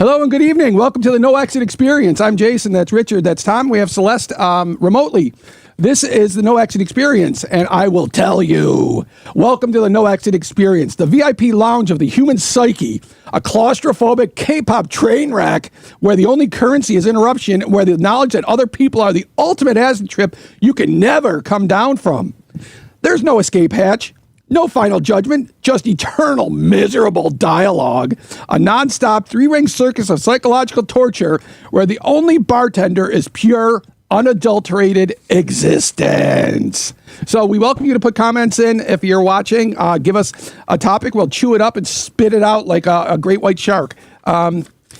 Hello and good evening. Welcome to the No Exit Experience. I'm Jason. That's Richard. That's Tom. We have Celeste remotely. This is the No Exit Experience, and I will tell you. Welcome to the No Exit Experience, the VIP lounge of the human psyche, a claustrophobic K-pop train wreck where the only currency is interruption, where the knowledge that other people are the ultimate acid trip you can never come down from. There's no escape hatch. No final judgment, just eternal miserable dialogue. A nonstop three-ring circus of psychological torture where the only bartender is pure, unadulterated existence. So we welcome you to put comments in if you're watching. Give us a topic. We'll chew it up and spit it out like a great white shark.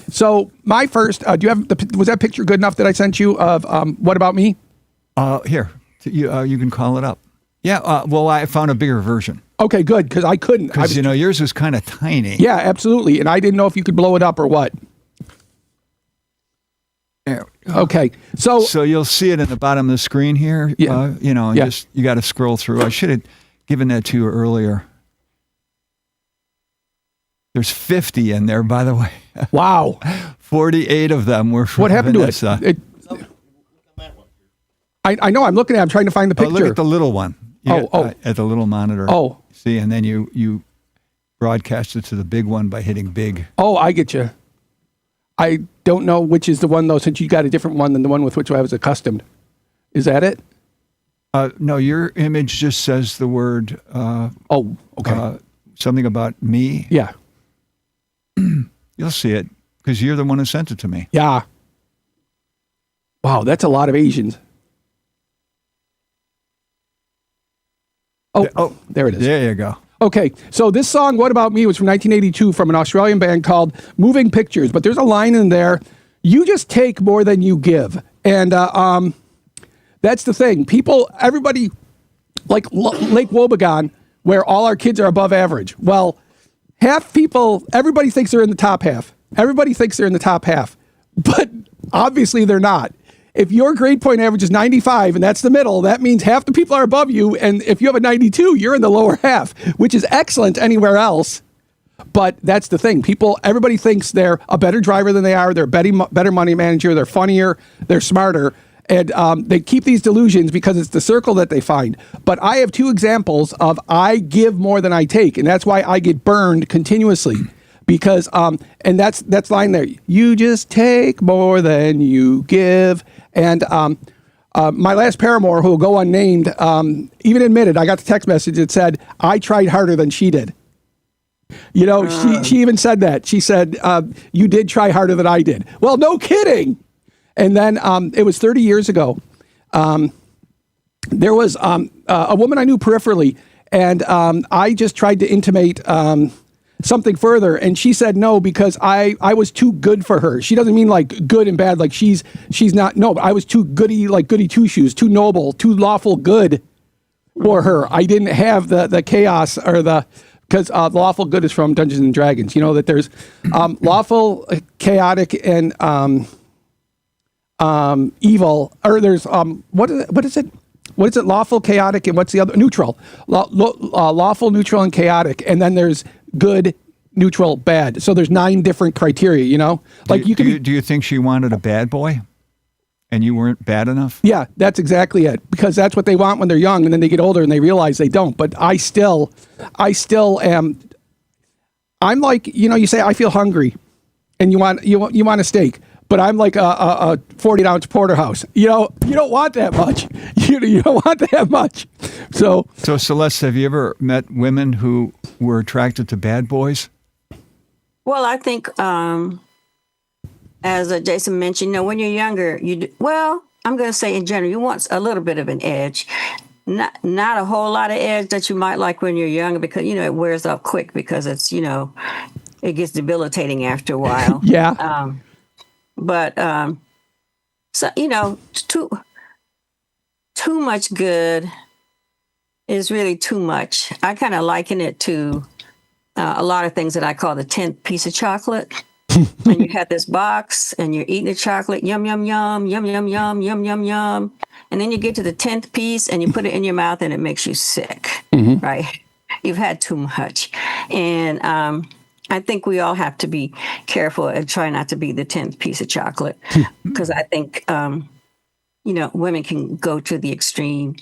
So my first, do you have was that picture good enough that I sent you of What About Me? Here, you can call it up. Yeah, well, I found a bigger version. Okay, good, because I couldn't. Because, yours was kind of tiny. Yeah, absolutely, and I didn't know if you could blow it up or what. There. Okay, so you'll see it in the bottom of the screen here. Yeah. You got to scroll through. I should have given that to you earlier. There's 50 in there, by the way. Wow. 48 of them were from What happened Vanessa. to it? I know. I'm looking at it. I'm trying to find the picture. Look at the little one. At the little monitor. Oh. See, and then you broadcast it to the big one by hitting big. Oh, I get you. I don't know which is the one, though, since you got a different one than the one with which I was accustomed. Is that it? No, your image just says the word. Okay. Something about me. Yeah. You'll see it because you're the one who sent it to me. Yeah. Wow, that's a lot of Asians. There it is. There you go. Okay, so this song, What About Me, was from 1982 from an Australian band called Moving Pictures. But there's a line in there, you just take more than you give. And that's the thing. Everybody, like Lake Wobegon, where all our kids are above average. Well, everybody thinks they're in the top half. Everybody thinks they're in the top half. But obviously they're not. If your grade point average is 95 and that's the middle, that means half the people are above you. And if you have a 92, you're in the lower half, which is excellent anywhere else. But that's the thing. Everybody thinks they're a better driver than they are. They're a better money manager. They're funnier. They're smarter. And they keep these delusions because it's the circle that they find. But I have two examples of I give more than I take. And that's why I get burned continuously. Because, and that's line there. You just take more than you give. And my last paramour, who will go unnamed, even admitted, I got the text message that said, I tried harder than she did. She even said that. She said, you did try harder than I did. Well, no kidding. And then it was 30 years ago. There was a woman I knew peripherally, and I just tried to intimate something further, and she said no because I was too good for her. She doesn't mean like good and bad, like she's not. No, I was too goody, like goody two shoes, too noble, too lawful good for her. I didn't have the chaos or because the lawful good is from Dungeons and Dragons. You know that there's lawful, chaotic, and evil. Or there's what is it? What is it? Lawful, chaotic, and what's the other? Neutral. Lawful, neutral, and chaotic. And then there's good, neutral, bad. So there's 9 different criteria, Like do you think she wanted a bad boy and you weren't bad enough? Yeah, that's exactly it. Because that's what they want when they're young, and then they get older and they realize they don't. But I still am. I'm like, you say I feel hungry and you want a steak. But I'm like a 40-ounce porterhouse. You don't want that much. You don't want that much. So Celeste, have you ever met women who were attracted to bad boys? Well, I think, as Jason mentioned, when you're younger, I'm going to say in general, you want a little bit of an edge. Not a whole lot of edge that you might like when you're younger because, it wears off quick because it's, it gets debilitating after a while. Yeah. But too much good is really too much. I kind of liken it to a lot of things that I call the 10th piece of chocolate. And you have this box and you're eating the chocolate, yum, yum, yum, yum, yum, yum, yum, yum, yum. And then you get to the 10th piece and you put it in your mouth and it makes you sick, right? You've had too much. And I think we all have to be careful and try not to be the 10th piece of chocolate, because I think, women can go to the extreme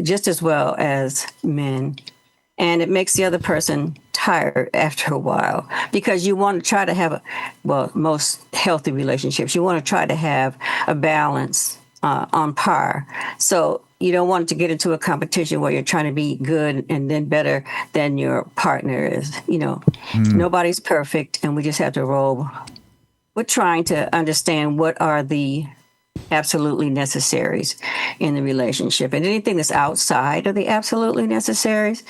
just as well as men. And it makes the other person tired after a while, because you want to try to have most healthy relationships, you want to try to have a balance on par. So you don't want to get into a competition where you're trying to be good and then better than your partner is. Nobody's perfect, and we just have to roll. We're trying to understand what are the absolutely necessaries in the relationship, and anything that's outside of the absolutely necessaries,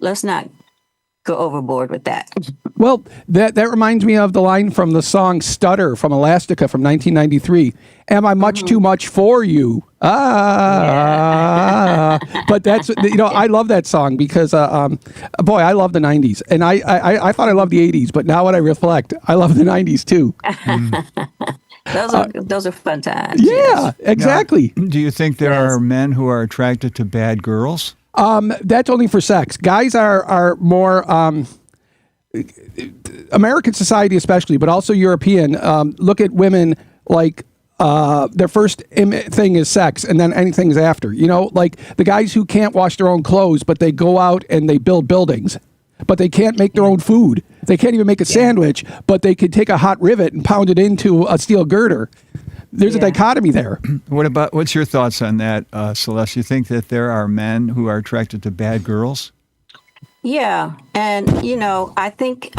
let's not go overboard with that. Well, that reminds me of the line from the song Stutter from Elastica from 1993. Am I much too much for you? But that's, I love that song because, boy, I love the 90s. And I thought I loved the 80s, but now when I reflect, I love the 90s too. Those are fun times. Yeah, yes. exactly. Now, do you think there are men who are attracted to bad girls? That's only for sex. Guys are more American society, especially, but also European. Look at women like their first thing is sex, and then anything's after. Like the guys who can't wash their own clothes, but they go out and they build buildings. But they can't make their own food. They can't even make a sandwich, but they could take a hot rivet and pound it into a steel girder. There's a dichotomy there. What's your thoughts on that, Celeste? You think that there are men who are attracted to bad girls? Yeah. And, I think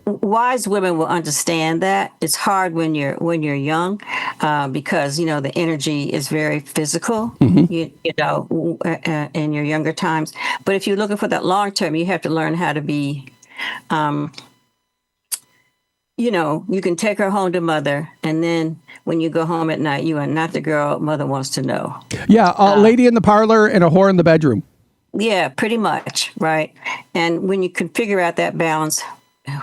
wise women will understand that. It's hard when you're young because, the energy is very physical, in your younger times. But if you're looking for that long term, you have to learn how to be you can take her home to mother, and then when you go home at night, you are not the girl mother wants to know. Yeah, a lady in the parlor and a whore in the bedroom. Yeah, pretty much, right? And when you can figure out that balance,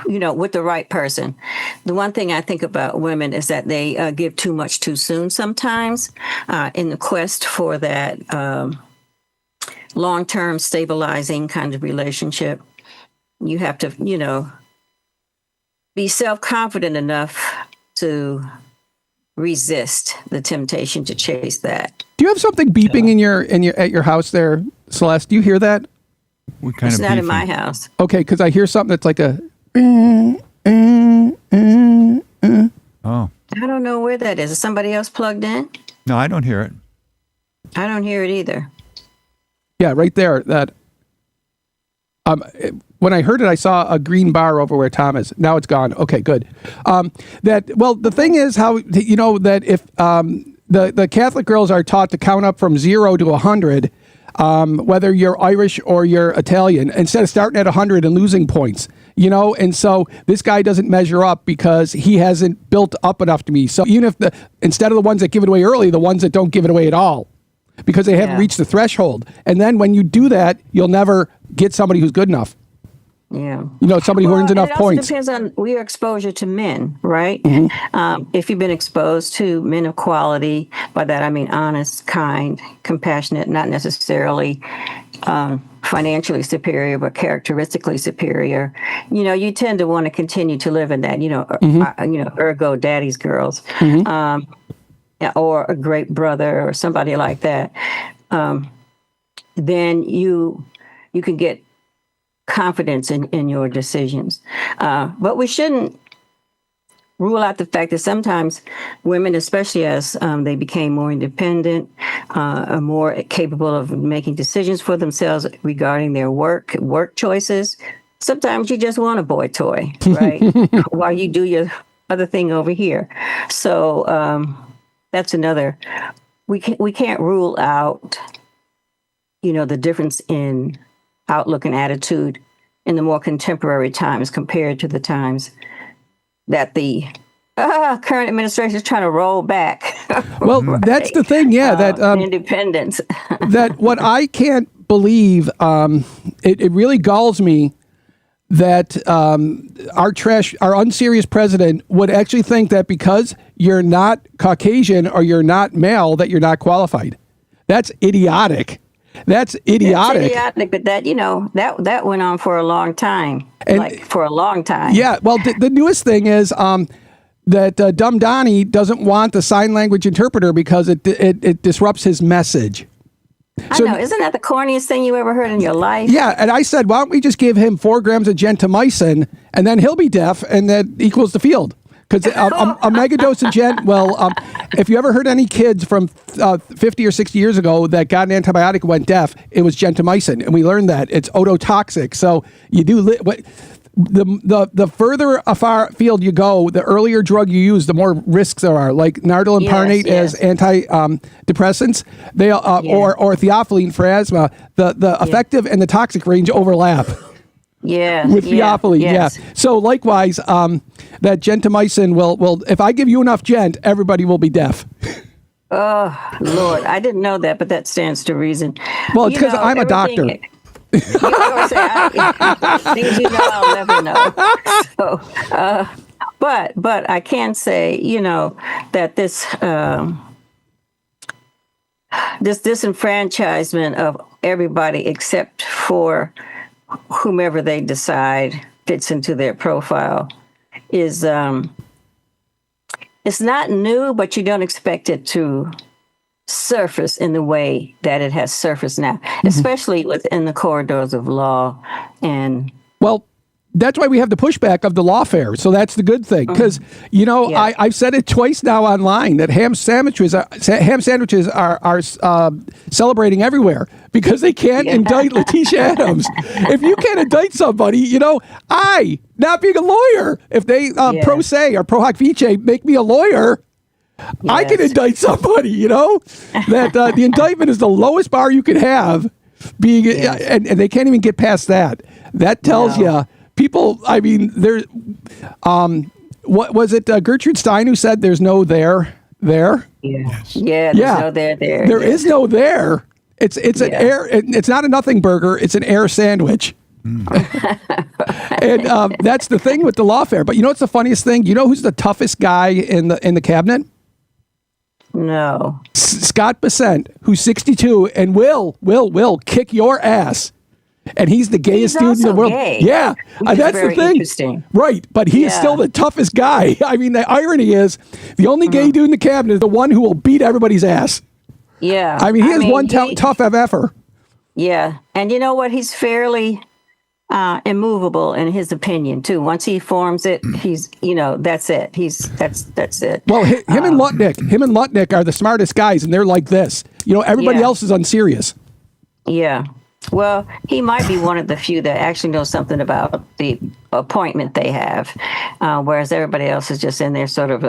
with the right person. The one thing I think about women is that they give too much too soon sometimes in the quest for that long-term stabilizing kind of relationship. You have to, be self-confident enough to resist the temptation to chase that. Do you have something beeping at your house there, Celeste? Do you hear that? What kind It's of not in beefing? my house. Okay, because I hear something that's like a. Oh, I don't know where that is. Is somebody else plugged in? no, I don't hear it. I don't hear it either. Yeah, right there. That. When I heard it, I saw a green bar over where Tom is. Now it's gone. Okay, good. The thing is how that if the Catholic girls are taught to count up from 0 to 100, whether you're Irish or you're Italian, instead of starting at 100 and losing points, and so this guy doesn't measure up because he hasn't built up enough to me. So even if instead of the ones that give it away early, the ones that don't give it away at all, because they haven't reached the threshold. And then when you do that, you'll never get somebody who's good enough. Yeah. Somebody who earns enough points. It also depends on your exposure to men, right? If you've been exposed to men of quality, by that I mean honest, kind, compassionate, not necessarily financially superior, but characteristically superior, you tend to want to continue to live in that, ergo daddy's girls, or a great brother or somebody like that. Then you can get confidence in your decisions. But we shouldn't rule out the fact that sometimes women, especially as they became more independent, are more capable of making decisions for themselves regarding their work choices. Sometimes you just want a boy toy, right? While you do your other thing over here. So that's another. We can't rule out, the difference in outlook and attitude in the more contemporary times compared to the times that the current administration is trying to roll back. Well, that's the thing, that independence. that what I can't believe, it really galls me that our unserious president would actually think that because you're not Caucasian or you're not male that you're not qualified. That's idiotic. That's It's idiotic. idiotic, but that went on for a long time. And- like for a long time. Yeah, well, the newest thing is that Dumb Donnie doesn't want the sign language interpreter because it disrupts his message. I know. Isn't that the corniest thing you ever heard in your life? Yeah, and I said, why don't we just give him 4 grams of gentamicin, and then he'll be deaf, and that equals the field. Because a megadose of gent, if you ever heard any kids from 50 or 60 years ago that got an antibiotic and went deaf, it was gentamicin, and we learned that it's ototoxic. So you do the further afar field you go, the earlier drug you use, the more risks there are. Like nardolepranate Yes. as antidepressants, they or theophylline for asthma. The effective and the toxic range overlap. Yeah. With theophylline, yes. yeah. So likewise, that gentamicin will, if I give you enough gent, everybody will be deaf. Oh, Lord. I didn't know that, but that stands to reason. Well, it's because I'm a doctor. You always say, things I'll never know. So, but I can say, that this disenfranchisement of everybody except for whomever they decide fits into their profile is it's not new, but you don't expect it to surface in the way that it has surfaced now, especially within the corridors of law. And well, that's why we have the pushback of the lawfare. So that's the good thing, because I've said it twice now online that ham sandwiches are celebrating everywhere because they can't indict Letitia Adams. If you can't indict somebody, I, not being a lawyer, if they pro se or pro hoc vice make me a lawyer, I can indict somebody. That the indictment is the lowest bar you could have, being and they can't even get past that. That tells you. People, I mean, what was it? Gertrude Stein who said there's no there? Yes. There's no there. There is no there. It's an air. It's not a nothing burger. It's an air sandwich. And that's the thing with the lawfare. But what's the funniest thing? You know who's the toughest guy in the cabinet? No. Scott Bessent, who's 62 and will kick your ass. And he's the gayest dude in the world. Gay. Yeah, that's the thing. Interesting. Right, but he is still the toughest guy. I mean, the irony is the only gay dude in the cabinet is the one who will beat everybody's ass. Yeah. I mean, he is one tough FFer. Yeah. And you know what? He's fairly immovable in his opinion, too. Once he forms it, he's, that's it. That's it. Well, him and Lutnick are the smartest guys, and they're like this. Everybody else is unserious. Yeah. Well, he might be one of the few that actually knows something about the appointment they have, whereas everybody else is just in there sort of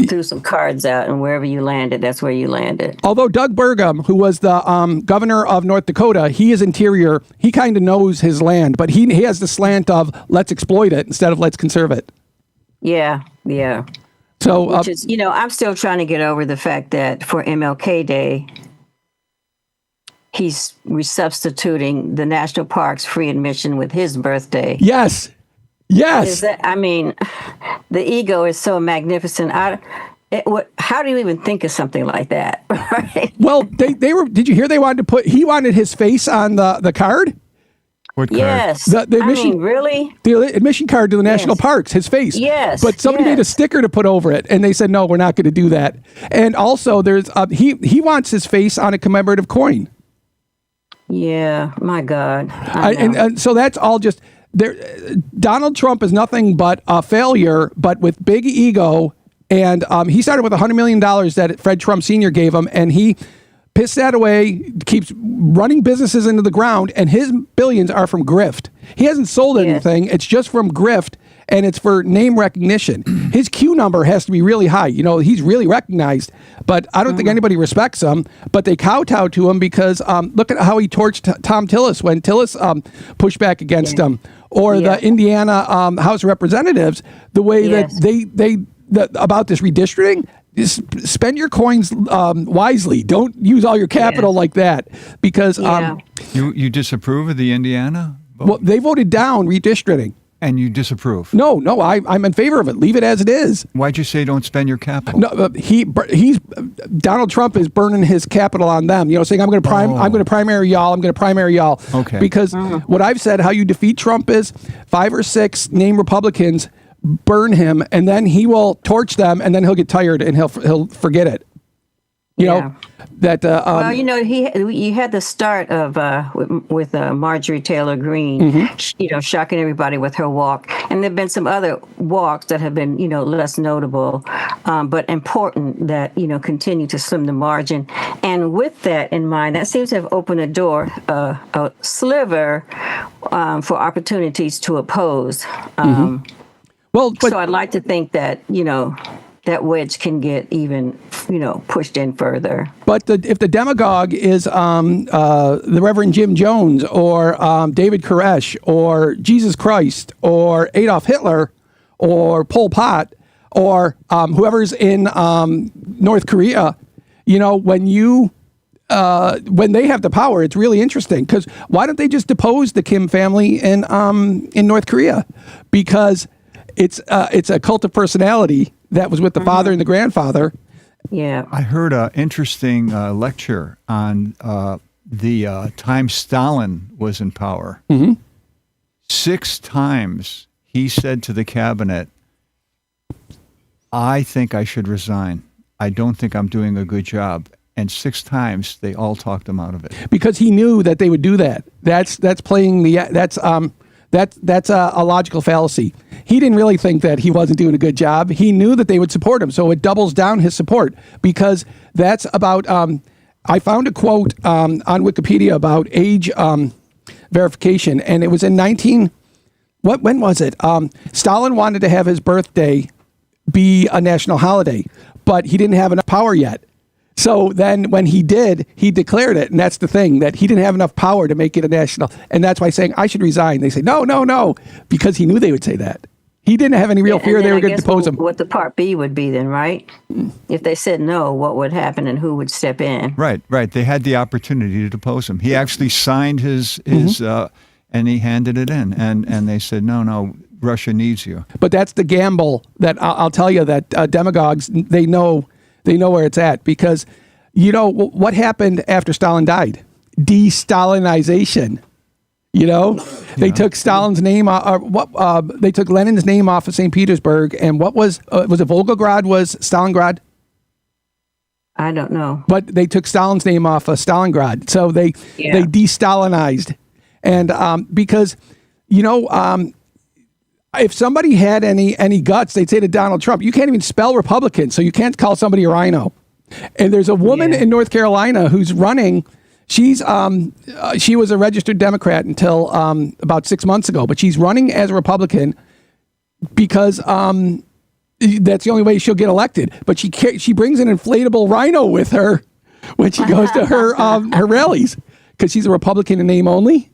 threw some cards out, and wherever you landed, that's where you landed. Although Doug Burgum, who was the governor of North Dakota, he is interior. He kind of knows his land, but he has the slant of let's exploit it instead of let's conserve it. Yeah. So, which is, I'm still trying to get over the fact that for MLK Day, he's resubstituting the national parks free admission with his birthday. Yes. The ego is so magnificent. How do you even think of something like that? Right? Well, they were. Did you hear they wanted to he wanted his face on the card? What card? Yes. The admission, really? The admission card to the national parks, his face. Yes. But somebody made a sticker to put over it, and they said, no, we're not going to do that. And also, there's he wants his face on a commemorative coin. Yeah, my God. And so that's all just there. Donald Trump is nothing but a failure, but with big ego. And he started with $100 million that Fred Trump Sr. gave him, and he pissed that away, keeps running businesses into the ground, and his billions are from grift. He hasn't sold anything. It's just from grift, and it's for name recognition. His Q number has to be really high. He's really recognized, but I don't think anybody respects him. But they kowtow to him because look at how he torched Tom Tillis when Tillis pushed back against him, or the Indiana House of Representatives, the way that they about this redistricting. Spend your coins wisely. Don't use all your capital like that, because you disapprove of the Indiana vote? Well, they voted down redistricting. And you disapprove. No, I'm in favor of it. Leave it as it is. Why'd you say don't spend your capital? No, he's Donald Trump is burning his capital on them. Saying I'm going to primary y'all. I'm going to primary y'all. Okay. Because what I've said, how you defeat Trump is 5 or 6 name Republicans, burn him, and then he will torch them, and then he'll get tired and he'll forget it. You know that. Well, you had the start of with Marjorie Taylor Greene, shocking everybody with her walk, and there've been some other walks that have been, less notable, but important that continue to slim the margin. And with that in mind, that seems to have opened a door, a sliver for opportunities to oppose. Well, but, so I'd like to think that that wedge can get even, pushed in further. But if the demagogue is the Reverend Jim Jones or David Koresh or Jesus Christ or Adolf Hitler or Pol Pot or whoever's in North Korea, when they have the power, it's really interesting. Because why don't they just depose the Kim family in North Korea? Because it's a cult of personality that was with the father and the grandfather. Yeah. I heard an interesting lecture on the time Stalin was in power. 6 times he said to the cabinet, I think I should resign. I don't think I'm doing a good job. And 6 times they all talked him out of it. Because he knew that they would do that. That's playing that's a logical fallacy. He didn't really think that he wasn't doing a good job. He knew that they would support him, so it doubles down his support, because that's about. I found a quote on Wikipedia about age verification, and it was in when was it? Stalin wanted to have his birthday be a national holiday, but he didn't have enough power yet. So then when he did, he declared it. And that's the thing, that he didn't have enough power to make it a national. And that's why saying, I should resign. They say, no, because he knew they would say that. He didn't have any real fear they were going to depose him. What the part B would be then, right? If they said no, what would happen and who would step in? Right. They had the opportunity to depose him. He actually signed his and he handed it in. And they said, no, Russia needs you. But that's the gamble that I'll tell you that demagogues, they know where it's at, because what happened after Stalin died? De-Stalinization. They took Stalin's name, they took Lenin's name off of St. Petersburg, and what was it Volgograd was Stalingrad? I don't know. But they took Stalin's name off of Stalingrad, so they de-Stalinized, and because if somebody had any guts, they'd say to Donald Trump, you can't even spell Republican, so you can't call somebody a rhino. And there's a woman in North Carolina who's running. She was a registered Democrat until about 6 months ago, but she's running as a Republican because that's the only way she'll get elected. But she brings an inflatable rhino with her when she goes to her rallies, because she's a Republican in name only.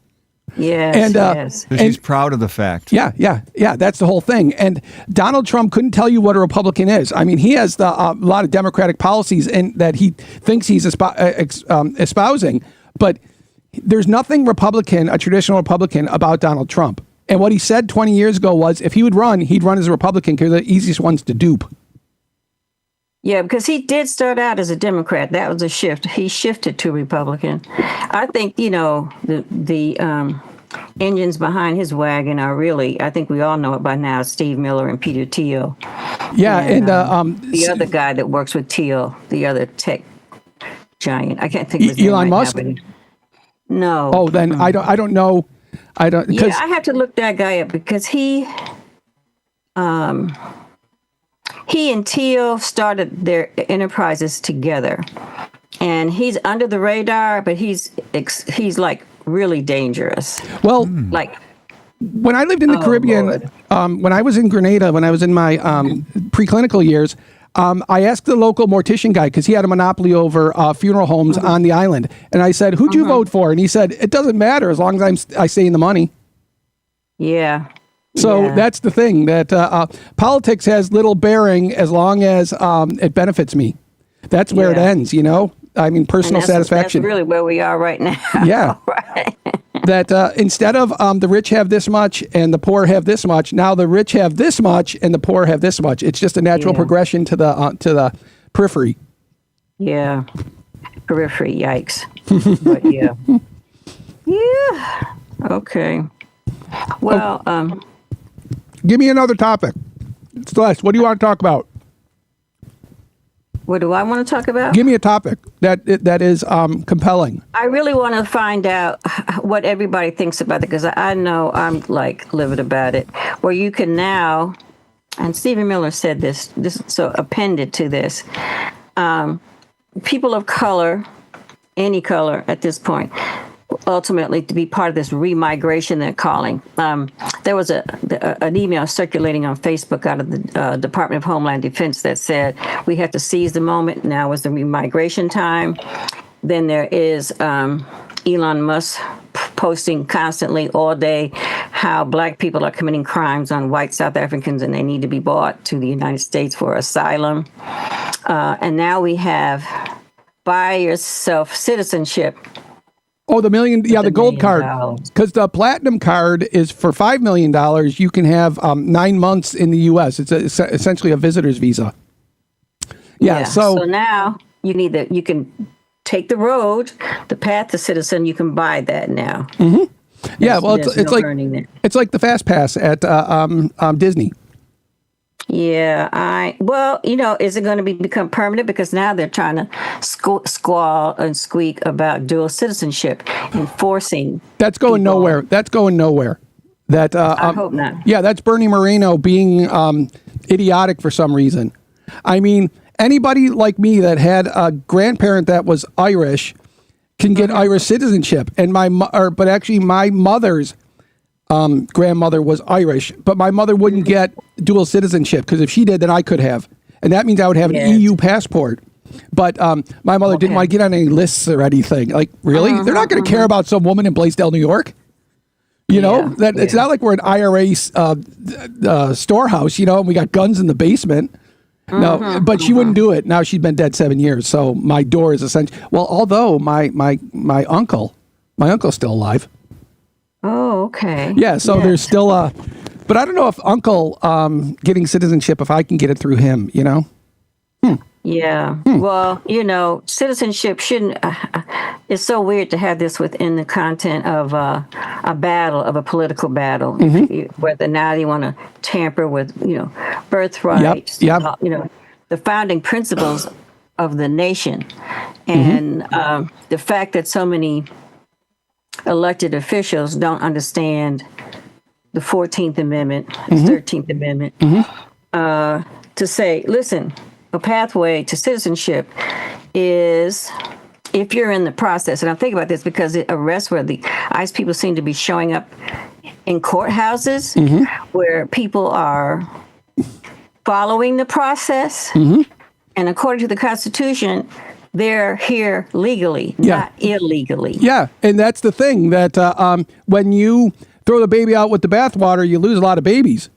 Yes, yes. He's proud of the fact. Yeah. That's the whole thing. And Donald Trump couldn't tell you what a Republican is. I mean, he has a lot of democratic policies that he thinks he's espousing, but there's nothing Republican, a traditional Republican, about Donald Trump. And what he said 20 years ago was, if he would run, he'd run as a Republican because they're the easiest ones to dupe. Yeah, because he did start out as a Democrat. That was a shift. He shifted to Republican. I think, the engines behind his wagon are really, I think we all know it by now, Steve Miller and Peter Thiel. Yeah, and the other guy that works with Thiel, the other tech giant. I can't think of his name. Elon Musk? No. Oh, then I don't know. I have to look that guy up, because he and Thiel started their enterprises together, and he's under the radar, but he's like really dangerous. Well, like when I lived in the Caribbean, when I was in Grenada, when I was in my preclinical years, I asked the local mortician guy, because he had a monopoly over funeral homes on the island, and I said, "Who'd you vote for?" And he said, "It doesn't matter as long as I stay in the money." Yeah. So that's the thing, that politics has little bearing as long as it benefits me. That's where it ends, I mean, personal satisfaction. That's really where we are right now. Yeah. Right. that instead of the rich have this much and the poor have this much, now the rich have this much and the poor have this much. It's just a natural progression to the periphery. Yeah. Periphery, yikes. But yeah. Yeah. Okay. Well, Give me another topic. Celeste, what do you want to talk about? what do I want to talk about? Give me a topic that is compelling. I really want to find out what everybody thinks about it because I know I'm like livid about it. Where you can now, and Stephen Miller said this so appended to this, people of color, any color at this point, ultimately to be part of this remigration they're calling. There was an email circulating on Facebook out of the Department of Homeland Defense that said we have to seize the moment. Now is the remigration time. Then there is Elon Musk posting constantly all day how black people are committing crimes on white South Africans and they need to be brought to the United States for asylum. And now we have buy yourself citizenship. Oh, the gold card. Because the platinum card is for $5 million. You can have 9 months in the U.S. It's essentially a visitor's visa. Yeah. So now you can take the road, the path to citizen. You can buy that now. Mm-hmm. Yeah. Well, it's like the fast pass at Disney. Yeah, is it going to become permanent? Because now they're trying to squall and squeak about dual citizenship, enforcing. That's going nowhere. That's going nowhere. I hope not. Yeah, that's Bernie Moreno being idiotic for some reason. I mean, anybody like me that had a grandparent that was Irish can get Irish citizenship, and my mother's grandmother was Irish, but my mother wouldn't get dual citizenship because if she did, then I could have, and that means I would have an EU passport. But my mother didn't want to get on any lists or anything. Like, really? They're not going to care about some woman in Blaisdell, New York. You know, it's not like we're an IRA storehouse, and we got guns in the basement. No, but she wouldn't do it. Now she's been dead 7 years, so my door is essentially. Well, although my uncle's still alive. Oh, okay. Yeah, so there's still but I don't know if Uncle getting citizenship, if I can get it through him, Yeah. Well, citizenship shouldn't. It's so weird to have this within the content of a political battle. Whether now you want to tamper with, birthrights. Yep. The founding principles of the nation, and the fact that so many elected officials don't understand the 14th Amendment, the 13th Amendment, to say, listen, a pathway to citizenship is if you're in the process. And I'm thinking about this because the arrests where the ICE people seem to be showing up in courthouses where people are following the process. And according to the Constitution, they're here legally, not illegally. Yeah, and that's the thing that when you throw the baby out with the bathwater, you lose a lot of babies.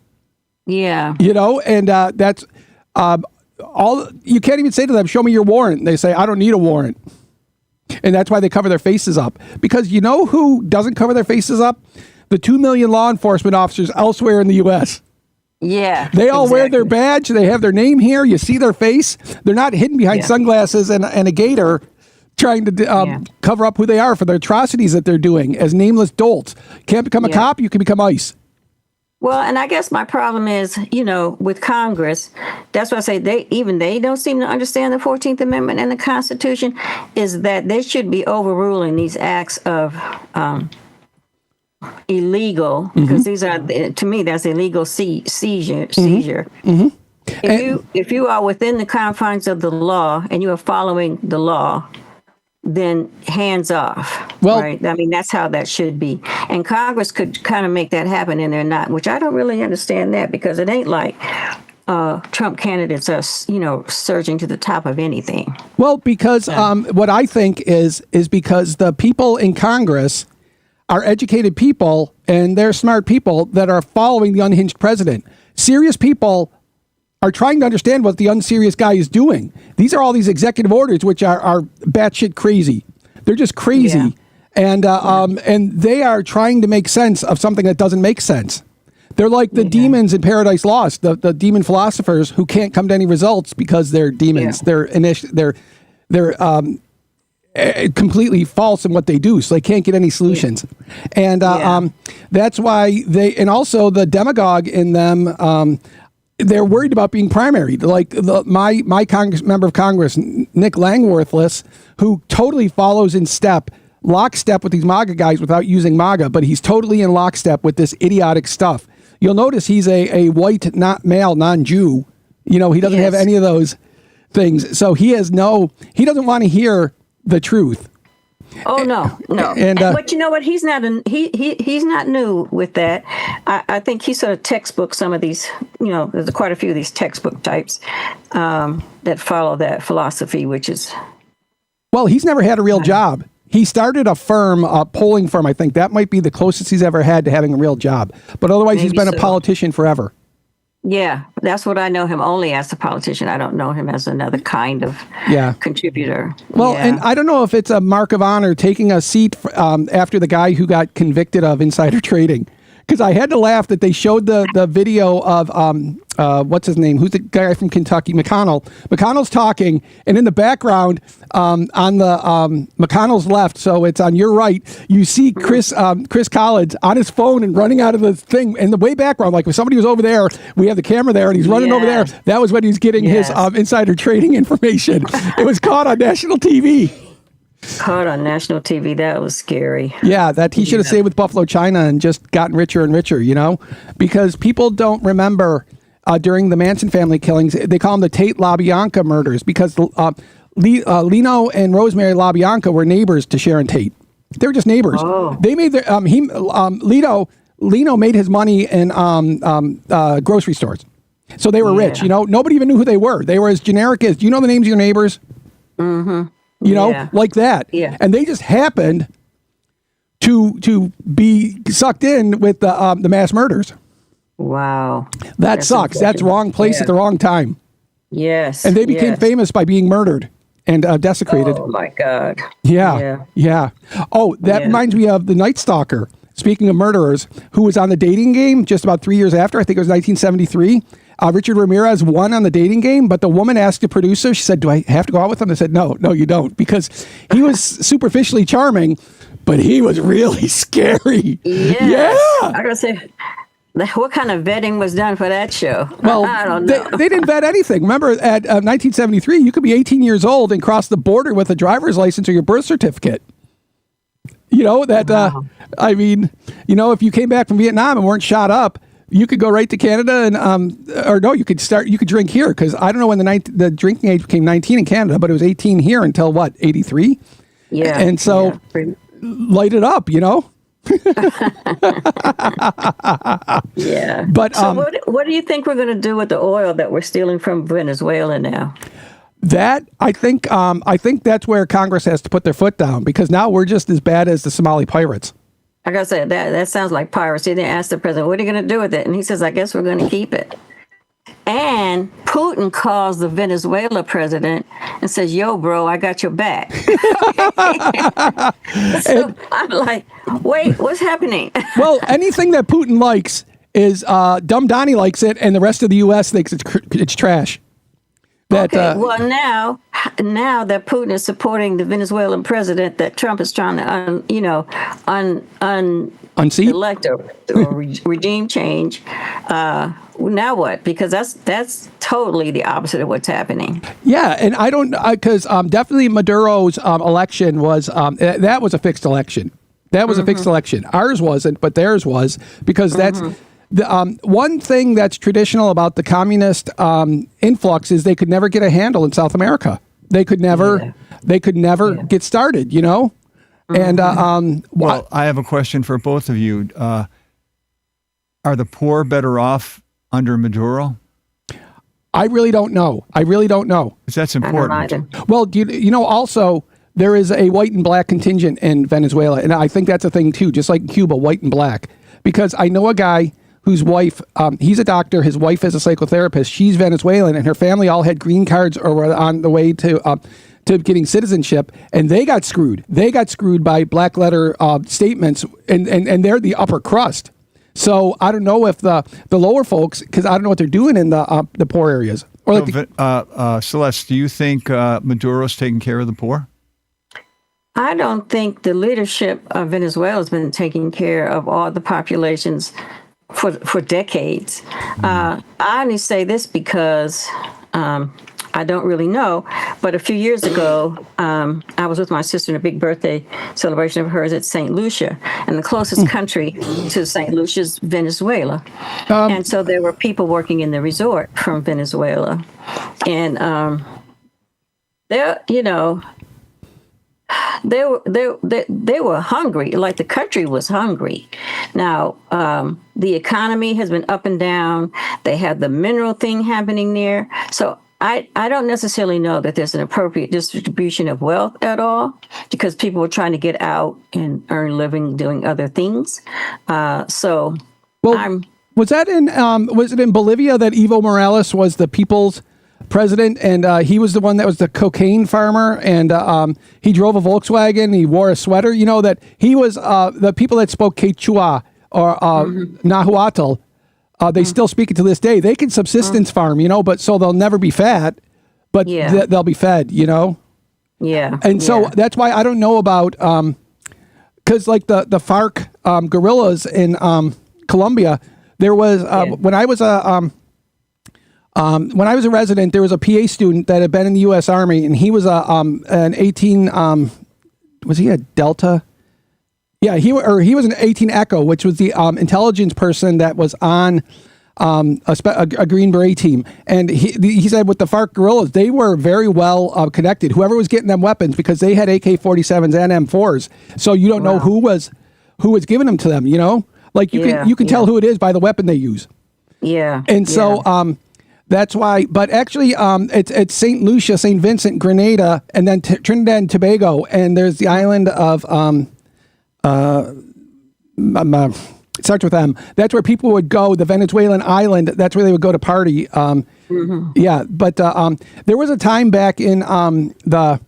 Yeah. And that's all. You can't even say to them, "Show me your warrant." They say, "I don't need a warrant," and that's why they cover their faces up. Because you know who doesn't cover their faces up? The 2 million law enforcement officers elsewhere in the U.S. Yeah, they all wear their badge. They have their name here. You see their face. They're not hidden behind sunglasses and a gaiter trying to cover up who they are for the atrocities that they're doing as nameless dolts. Can't become a cop. You can become ICE. Well, and I guess my problem is, with Congress, that's why I say they don't seem to understand the 14th Amendment and the Constitution, is that they should be overruling these acts of illegal, because these are, to me, that's illegal seizure. If you are within the confines of the law and you are following the law, then hands off. Well, right? I mean, that's how that should be. And Congress could kind of make that happen, and they're not, which I don't really understand that, because it ain't like Trump candidates are, surging to the top of anything. Well, because what I think is because the people in Congress are educated people and they're smart people that are following the unhinged president. Serious people are trying to understand what the unserious guy is doing. These are all these executive orders, which are batshit crazy. They're just crazy. and they are trying to make sense of something that doesn't make sense. They're like the demons in Paradise Lost, the demon philosophers who can't come to any results because they're demons. Yeah. They're completely false in what they do, so they can't get any solutions. And that's why and also the demagogue in them, they're worried about being primary. Like my member of Congress, Nick Langworthless, who totally follows in lockstep with these MAGA guys without using MAGA, but he's totally in lockstep with this idiotic stuff. You'll notice he's a white, not male, non-Jew. He doesn't have any of those things. So he doesn't want to hear the truth. Oh no. But you know what? He's not he's not new with that. I think he sort of textbook some of these. There's quite a few of these textbook types that follow that philosophy, which is. Well, he's never had a real job. He started a firm, a polling firm. I think that might be the closest he's ever had to having a real job. But otherwise, he's been a politician forever. Yeah, that's what I know him only as a politician. I don't know him as another kind of contributor. Well, and I don't know if it's a mark of honor taking a seat after the guy who got convicted of insider trading. Because I had to laugh that they showed the video of, what's his name? Who's the guy from Kentucky? McConnell. McConnell's talking, and in the background, on the McConnell's left, so it's on your right, you see Chris Collins on his phone and running out of the thing. In the way background, like if somebody was over there, we have the camera there, and he's running over there. That was when he was getting his insider trading information. It was caught on national TV. Caught on national TV. That was scary. Yeah, that he should have stayed with Buffalo China and just gotten richer and richer, because people don't remember during the Manson family killings, they call them the Tate LaBianca murders because Leno and Rosemary LaBianca were neighbors to Sharon Tate. They were just neighbors. Oh. They made their, Leno made his money in grocery stores. So they were rich, Nobody even knew who they were. They were as generic as, do you know the names of your neighbors? Mm-hmm. Like that. Yeah. And they just happened to be sucked in with the mass murders. Wow. That sucks. That's wrong place at the wrong time. Yes. And they became famous by being murdered and desecrated. Oh, my God. Yeah. Oh, that reminds me of the Night Stalker. Speaking of murderers, who was on the dating game just about 3 years after. I think it was 1973. Richard Ramirez won on the dating game, but the woman asked the producer, she said, do I have to go out with him? They said, no, you don't, because he was superficially charming, but he was really scary. Yes. Yeah. I gotta say, what kind of vetting was done for that show? Well, I don't know. They didn't vet anything. Remember, at 1973, you could be 18 years old and cross the border with a driver's license or your birth certificate. Wow. If you came back from Vietnam and weren't shot up, you could go right to Canada and, you could drink here, because I don't know when the drinking age became 19 in Canada, but it was 18 here until 83? Yeah. And so light it up, Yeah. But so what do you think we're going to do with the oil that we're stealing from Venezuela now? That I think that's where Congress has to put their foot down, because now we're just as bad as the Somali pirates. Like I said, that sounds like piracy. They asked the president, what are you going to do with it? And he says, I guess we're going to keep it. And Putin calls the Venezuela president and says, yo, bro, I got your back. So I'm like, wait, what's happening? Well, anything that Putin likes is Dumb Donnie likes it, and the rest of the U.S. thinks it's trash. Well, now that Putin is supporting the Venezuelan president, that Trump is trying to, unseat, elect or regime change. Now what? Because that's totally the opposite of what's happening. Yeah, and I don't, because definitely Maduro's election was that was a fixed election. That was a fixed election. Ours wasn't, but theirs was, because that's. The one thing that's traditional about the communist influx is they could never get a handle in South America. They could never get started, And well, I have a question for both of you. Are the poor better off under Maduro? I really don't know. Because that's important. Well, also there is a white and black contingent in Venezuela, and I think that's a thing too, just like in Cuba, white and black. Because I know a guy whose wife, he's a doctor, his wife is a psychotherapist, she's Venezuelan, and her family all had green cards or were on the way to to getting citizenship, and they got screwed. They got screwed by black letter statements, and they're the upper crust. So I don't know if the lower folks, because I don't know what they're doing in the poor areas. Or like Celeste, do you think Maduro's taking care of the poor? I don't think the leadership of Venezuela has been taking care of all the populations for decades. I only say this because I don't really know, but a few years ago, I was with my sister in a big birthday celebration of hers at St. Lucia, and the closest country to St. Lucia is Venezuela. And so there were people working in the resort from Venezuela, and they were hungry, like the country was hungry. Now, the economy has been up and down. They have the mineral thing happening there. So I don't necessarily know that there's an appropriate distribution of wealth at all, because people were trying to get out and earn a living doing other things. Was that was it in Bolivia that Evo Morales was the people's president, and he was the one that was the cocaine farmer, and he drove a Volkswagen, he wore a sweater, that he was the people that spoke Quechua or Nahuatl, they still speak it to this day. They can subsistence farm, but so they'll never be fat, but they'll be fed, Yeah. And so that's why I don't know about, because like the FARC guerrillas in Colombia, there was, when I was a resident, there was a PA student that had been in the U.S. Army, and he was an 18. Was he a Delta? Yeah, he was an 18 Echo, which was the intelligence person that was on a Green Beret team. And he said with the FARC guerrillas, they were very well connected. Whoever was getting them weapons, because they had AK-47s and M4s, so you don't know who was giving them to them. Like you can tell who it is by the weapon they use. Yeah, and so. That's why, but actually, it's St. Lucia, St. Vincent, Grenada, and then Trinidad and Tobago, and there's the island of, it starts with M. That's where people would go, the Venezuelan island, that's where they would go to party. Yeah, but there was a time back in the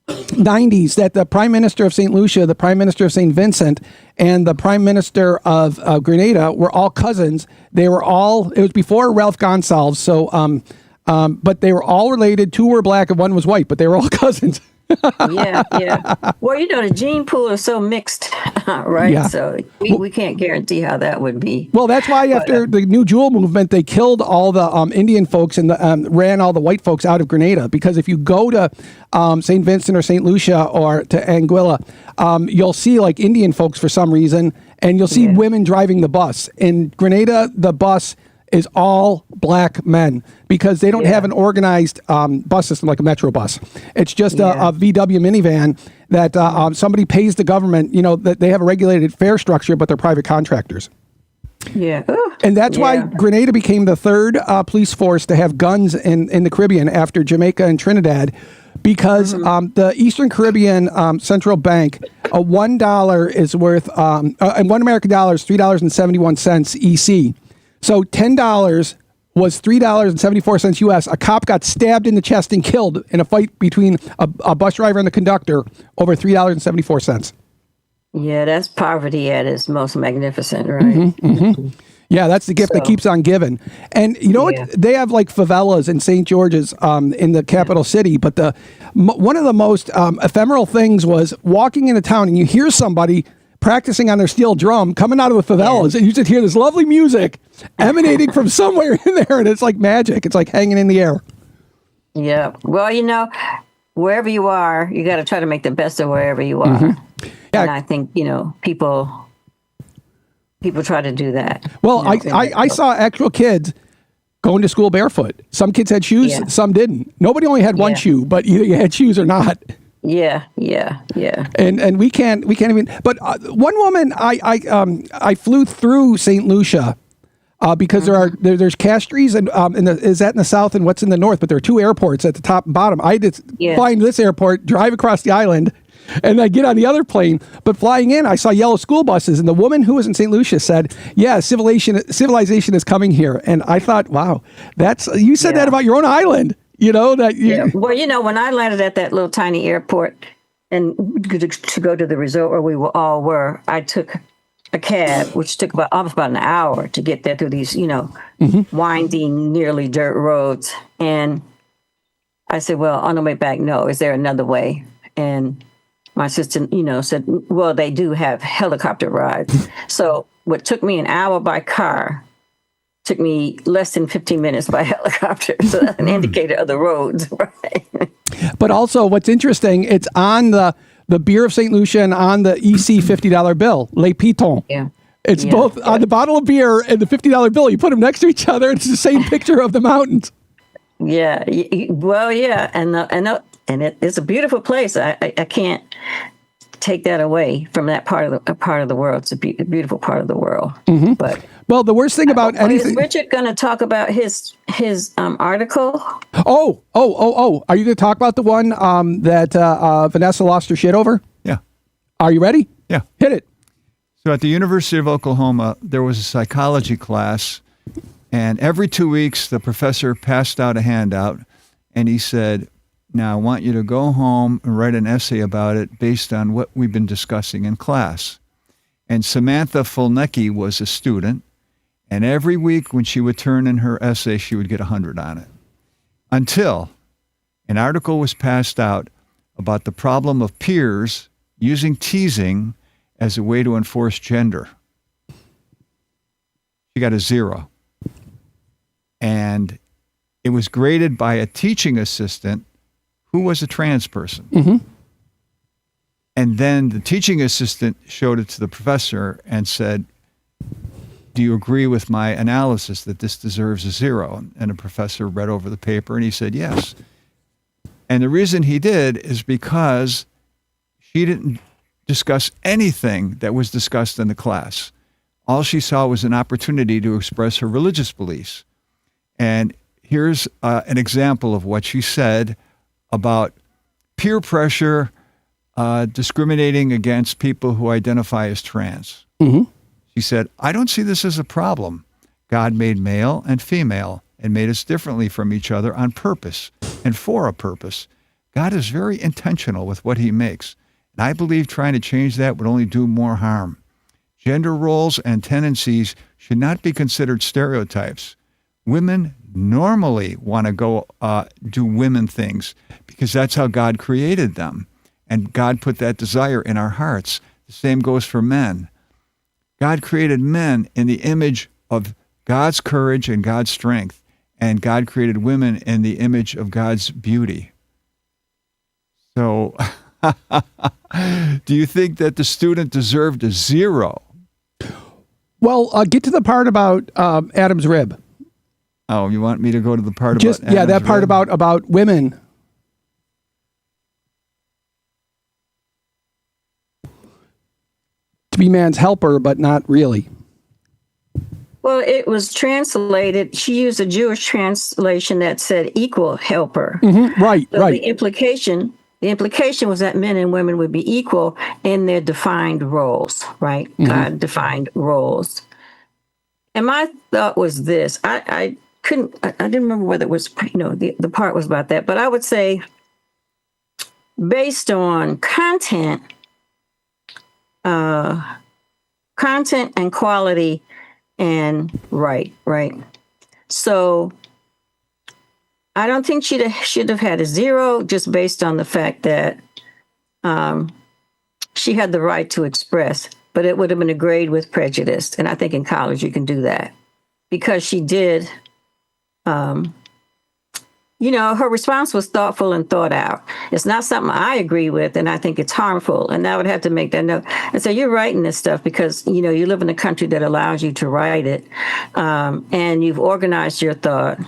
90s that the Prime Minister of St. Lucia, the Prime Minister of St. Vincent, and the Prime Minister of Grenada were all cousins. It was before Ralph Gonsalves, so, but they were all related. Two were black and one was white, but they were all cousins. Yeah. Well, the gene pool is so mixed, right? Yeah. So we can't guarantee how that would be. Well, that's why after the New Jewel movement, they killed all the Indian folks and ran all the white folks out of Grenada. Because if you go to St. Vincent or St. Lucia or to Anguilla, you'll see like Indian folks for some reason, and you'll see women driving the bus. In Grenada, the bus is all black men because they don't have an organized bus system like a Metro bus. It's just a VW minivan that somebody pays the government, that they have a regulated fare structure, but they're private contractors. Yeah. And that's why Grenada became the third police force to have guns in the Caribbean after Jamaica and Trinidad, because the Eastern Caribbean Central Bank, a $1 is worth, and $1 American is $3.71 EC. So $10 was $3.74 US. A cop got stabbed in the chest and killed in a fight between a bus driver and the conductor over $3.74. Yeah, that's poverty at its most magnificent, right? Yeah, that's the gift that keeps on giving. And you know what? They have like favelas in St. George's in the capital city. But one of the most ephemeral things was walking into town and you hear somebody practicing on their steel drum coming out of the favelas, and you just hear this lovely music emanating from somewhere in there, and it's like magic. It's like hanging in the air. Yeah. Well, wherever you are, you got to try to make the best of wherever you are. Yeah. And I think, people try to do that. Well, I saw actual kids going to school barefoot. Some kids had shoes, some didn't. Nobody only had one shoe, but either you had shoes or not. Yeah. And we can't even. But one woman, I flew through St. Lucia because there's Castries and is that in the south and what's in the north? But there are two airports at the top and bottom. I did fly into this airport, drive across the island, and I get on the other plane. But flying in, I saw yellow school buses, and the woman who was in St. Lucia said, "Yeah, civilization is coming here." And I thought, wow, you said that about your own island. You know that you. Yeah. Well, when I landed at that little tiny airport and to go to the resort where we all were, I took a cab, which took almost about an hour to get there through these, winding, nearly dirt roads. And I said, well, on the way back, no, is there another way? And my assistant, said, well, they do have helicopter rides. So what took me an hour by car took me less than 15 minutes by helicopter. So that's an indicator of the roads, right? But also, what's interesting, it's on the beer of St. Lucia and on the EC $50 bill, Les Pitons. Yeah. It's both on the bottle of beer and the $50 bill. You put them next to each other. It's the same picture of the mountains. Yeah. Well, yeah. And it's a beautiful place. I can't take that away from that part of the world. It's a beautiful part of the world. Mm-hmm. But well, the worst thing about anything. Is Richard going to talk about his article? Oh! Are you going to talk about the one that Vanessa lost her shit over? Yeah. Are you ready? Yeah. Hit it. So at the University of Oklahoma, there was a psychology class, and every 2 weeks the professor passed out a handout, and he said, now I want you to go home and write an essay about it based on what we've been discussing in class. And Samantha Fulnecki was a student, and every week when she would turn in her essay, she would get 100 on it. Until an article was passed out about the problem of peers using teasing as a way to enforce gender. She got a 0. And it was graded by a teaching assistant who was a trans person. Mm-hmm. And then the teaching assistant showed it to the professor and said, do you agree with my analysis that this deserves a 0? And the professor read over the paper and he said, yes. And the reason he did is because she didn't discuss anything that was discussed in the class. All she saw was an opportunity to express her religious beliefs. And here's an example of what she said about peer pressure discriminating against people who identify as trans. Mm-hmm. She said, I don't see this as a problem. God made male and female and made us differently from each other on purpose and for a purpose. God is very intentional with what he makes. And I believe trying to change that would only do more harm. Gender roles and tendencies should not be considered stereotypes. Women normally want to go do women things because that's how God created them. And God put that desire in our hearts. The same goes for men. God created men in the image of God's courage and God's strength. And God created women in the image of God's beauty. So, do you think that the student deserved a 0? Well, get to the part about Adam's rib. Oh, you want me to go to the part Just about Adam's that part rib? about women. To be man's helper, but not really. Well, it was translated. She used a Jewish translation that said equal helper. Mm-hmm. Right, So right. The implication was that men and women would be equal in their defined roles, right? Mm-hmm. God defined roles. And my thought was this: I didn't remember whether it was, the part was about that, but I would say, based on content and quality, and right. So I don't think she should have had a 0 just based on the fact that she had the right to express, but it would have been a grade with prejudice. And I think in college you can do that because she did, her response was thoughtful and thought out. It's not something I agree with, and I think it's harmful. And I would have to make that note. And so you're writing this stuff because, you live in a country that allows you to write it, and you've organized your thought.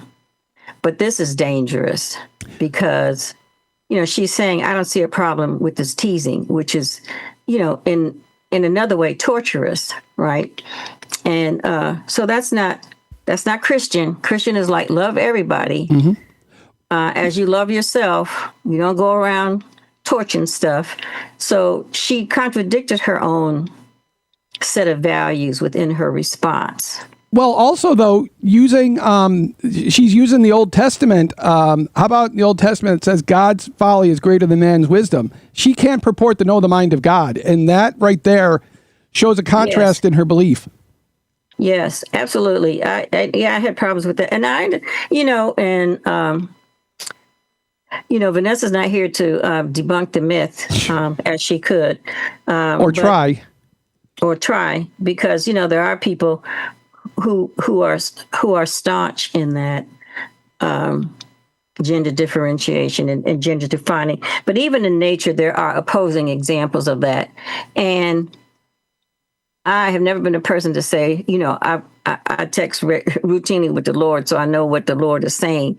But this is dangerous because, she's saying, I don't see a problem with this teasing, which is, in another way, torturous, right? And so that's not Christian. Christian is like, love everybody. Mm-hmm. As you love yourself, you don't go around torching stuff. So she contradicted her own set of values within her response. Well, also though, she's using the Old Testament. How about in the Old Testament? It says God's folly is greater than man's wisdom. She can't purport to know the mind of God, and that right there shows a contrast in her belief. Yes, absolutely. I had problems with that, and Vanessa's not here to debunk the myth as she could, Or try. because there are people who are staunch in that gender differentiation and gender defining. But even in nature, there are opposing examples of that, and I have never been a person to say, I text routinely with the Lord, so I know what the Lord is saying.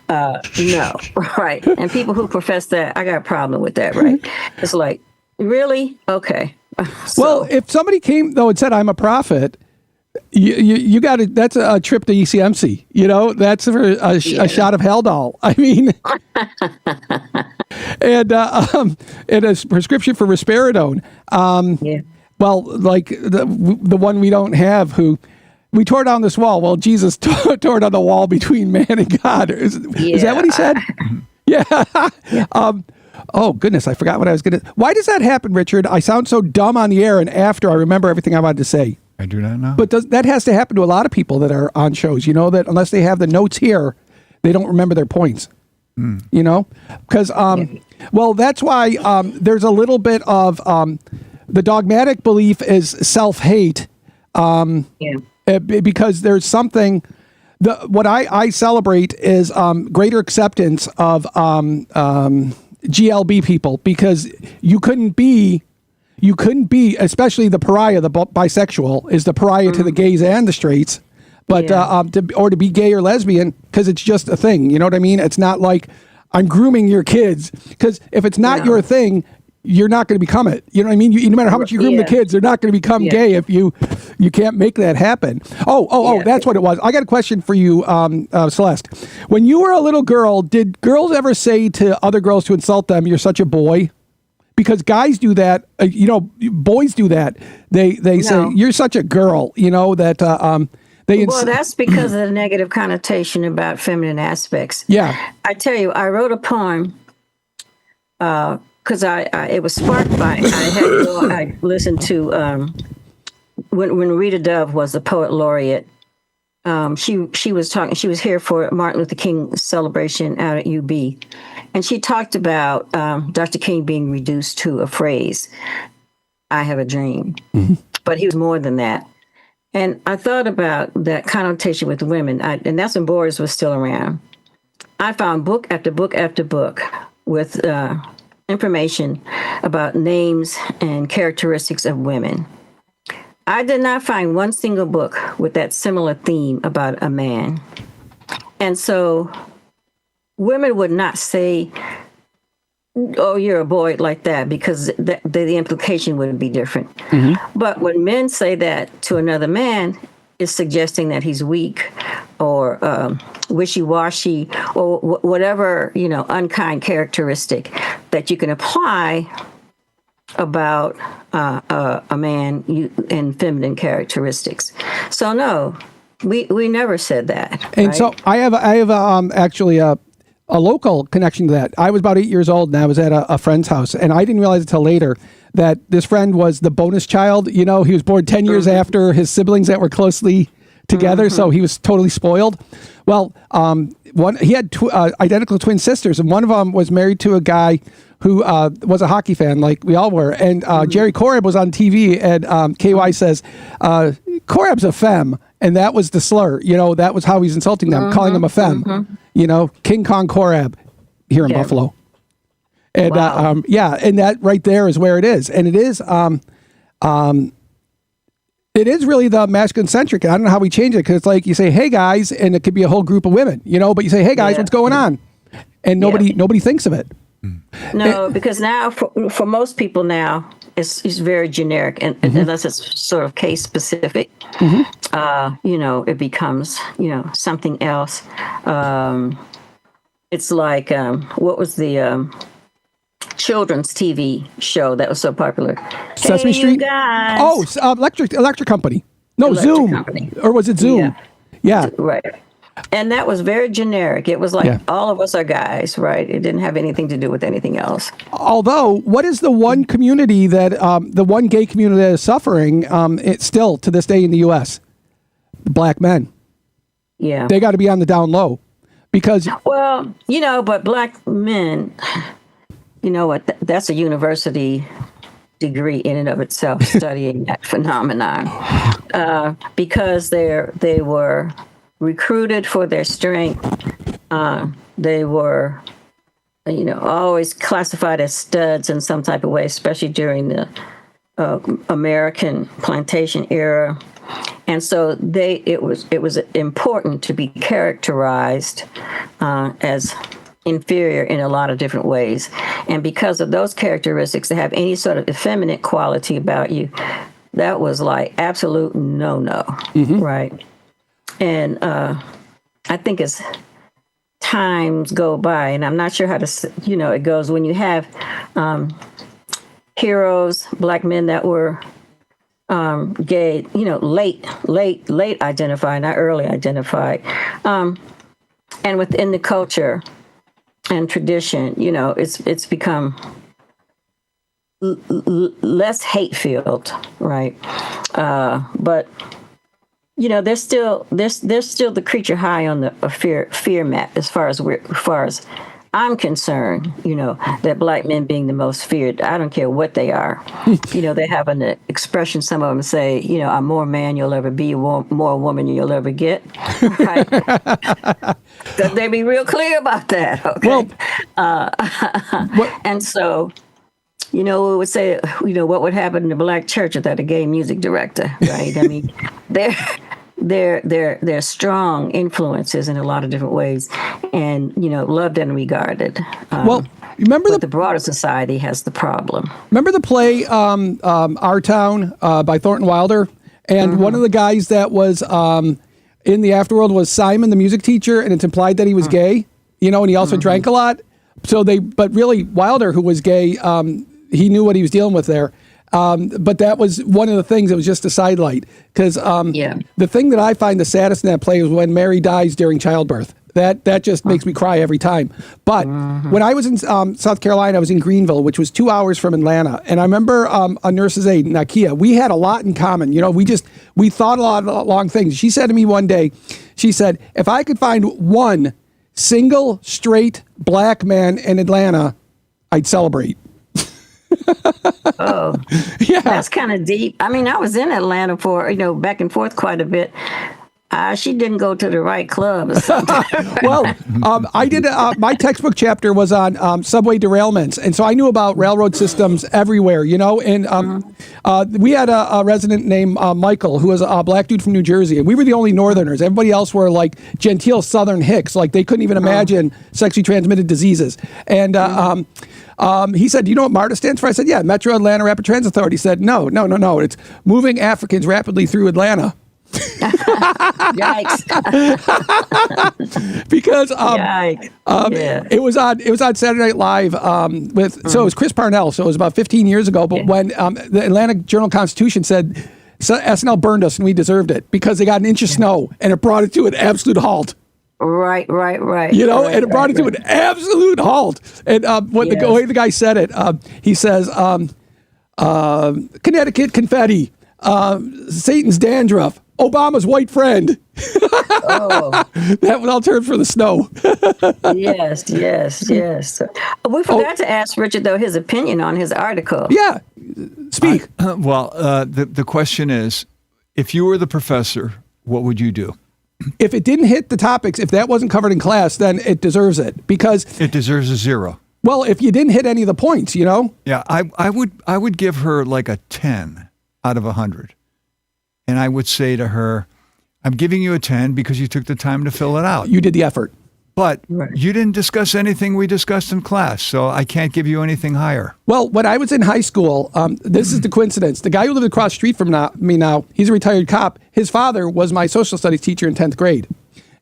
No, right. And people who profess that, I got a problem with that, right? It's like, really? Okay. Well, if somebody came though and said, "I'm a prophet," you got to. That's a trip to ECMC. That's a shot of Haldol. I mean, and a prescription for risperidone. Yeah. Well, like the one we don't have, who we tore down this wall. Well, Jesus tore down the wall between man and God. Is that what he said? Yeah. Oh goodness, I forgot what I was gonna. Why does that happen, Richard? I sound so dumb on the air, and after I remember everything I wanted to say. I do not know. But that has to happen to a lot of people that are on shows. That unless they have the notes here, they don't remember their points. Because well, that's why there's a little bit of the dogmatic belief is self-hate. Because there's something. What I celebrate is greater acceptance of GLB people, because you couldn't be, especially the pariah, the bisexual is the pariah to the gays and the straights, but to be gay or lesbian, because it's just a thing. You know what I mean? It's not like I'm grooming your kids, because if it's not your thing, you're not going to become it. You know what I mean? No matter how much you groom the kids, they're not going to become gay if you can't make that happen. Oh, that's what it was. I got a question for you, Celeste. When you were a little girl, did girls ever say to other girls to insult them, "You're such a boy"? Because guys do that. Boys do that. They say, "You're such a girl." Well, that's because of the negative connotation about feminine aspects. Yeah. I tell you, I wrote a poem because it was sparked by I listened to when Rita Dove was the poet laureate. She was talking. She was here for Martin Luther King celebration out at UB, and she talked about Dr. King being reduced to a phrase, "I have a dream," but he was more than that. And I thought about that connotation with women, and that's when Boris was still around. I found book after book after book with information about names and characteristics of women. I did not find one single book with that similar theme about a man. And so women would not say, "Oh, you're a boy," like that, because the implication would be different. But when men say that to another man, it's suggesting that he's weak or wishy-washy or whatever, unkind characteristic that you can apply about a man and feminine characteristics. So no, we never said that. And right? so I have actually a local connection to that. I was about 8 years old, and I was at a friend's house, and I didn't realize until later that this friend was the bonus child. He was born 10 years after his siblings that were closely together, so he was totally spoiled. Well, he had identical twin sisters, and one of them was married to a guy who was a hockey fan, like we all were. And Jerry Korab was on TV, and KY says, "Korab's a femme," and that was the slur. That was how he's insulting them, calling him a femme. King Kong Korab here in Buffalo. And and that right there is where it is, and it is. It is really the masculine centric. I don't know how we change it, because it's like you say, "Hey guys," and it could be a whole group of women, but you say, "Hey guys, what's going on?" And nobody thinks of it. No, because now for most people now it's very generic, and unless it's sort of case specific, it becomes something else. It's like what was the children's TV show that was so popular? Sesame Hey, Street. you guys. Oh, Electric Company. No, electric Zoom. company. Or was it Zoom? Yeah. Yeah. Right. And that was very generic. It was like Yeah. all of us are guys, right? It didn't have anything to do with anything else. Although, what is the one community that, the one gay community that is suffering, it's still to this day in the U.S.? Black men. Yeah. They got to be on the down low because, Well, but black men, you know what? That's a university degree in and of itself, studying that phenomenon, because they were recruited for their strength. They were, always classified as studs in some type of way, especially during the American plantation era. And so it was important to be characterized as inferior in a lot of different ways. And because of those characteristics, to have any sort of effeminate quality about you, that was like absolute no-no, right? And I think as times go by, and I'm not sure how to, it goes when you have heroes, black men that were gay, late identified, not early identified. And within the culture and tradition, it's become less hate-filled, right? But there's still the creature high on the fear map as far as I'm concerned, that black men being the most feared. I don't care what they are. They have an expression, some of them say, I'm more man you'll ever be, more woman you'll ever get. Right? They be real clear about that, okay? Well, and so, we would say, what would happen in the black church without a gay music director, right? I mean, they're strong influences in a lot of different ways, and loved and regarded. Remember the broader society has the problem. Remember the play Our Town by Thornton Wilder, and one of the guys that was in the afterworld was Simon, the music teacher, and it's implied that he was gay. And he also drank a lot. But really Wilder, who was gay, he knew what he was dealing with there. But that was one of the things that was just a sidelight. Because the thing that I find the saddest in that play is when Mary dies during childbirth. That just makes me cry every time. But when I was in South Carolina, I was in Greenville, which was 2 hours from Atlanta. And I remember a nurse's aide, Nakia, we had a lot in common. We thought a lot of long things. She said to me one day, she said, if I could find one single straight black man in Atlanta, I'd celebrate. Oh, yeah, that's kind of deep. I mean, I was in Atlanta for, back and forth quite a bit. She didn't go to the right club or something. Well, I did. My textbook chapter was on subway derailments, and so I knew about railroad systems everywhere. And we had a resident named Michael, who was a black dude from New Jersey, and we were the only Northerners. Everybody else were like genteel Southern hicks, like they couldn't even imagine sexually transmitted diseases. And he said, "Do you know what MARTA stands for?" I said, "Yeah, Metro Atlanta Rapid Transit Authority." He said, "No. It's moving Africans rapidly through Atlanta." Yikes! Because Yeah. it was on Saturday Night Live with so it was Chris Parnell. So it was about 15 years ago. But when the Atlanta Journal-Constitution said SNL burned us and we deserved it because they got an inch of snow and it brought it to an absolute halt. Right. And it brought it to an absolute halt. And the way the guy said it, he says, Connecticut confetti, Satan's dandruff, Obama's white friend. That would all turn for the snow. Yes. We forgot to ask Richard, though, his opinion on his article. Yeah. Speak. The question is, if you were the professor, what would you do? If it didn't hit the topics, if that wasn't covered in class, then it deserves it because it deserves a 0. Well, if you didn't hit any of the points, Yeah, I would give her like a 10 out of 100. And I would say to her, I'm giving you a 10 because you took the time to fill it out. You did the effort. But you didn't discuss anything we discussed in class, so I can't give you anything higher. Well, when I was in high school, this is the coincidence. The guy who lived across the street from me now, he's a retired cop. His father was my social studies teacher in 10th grade.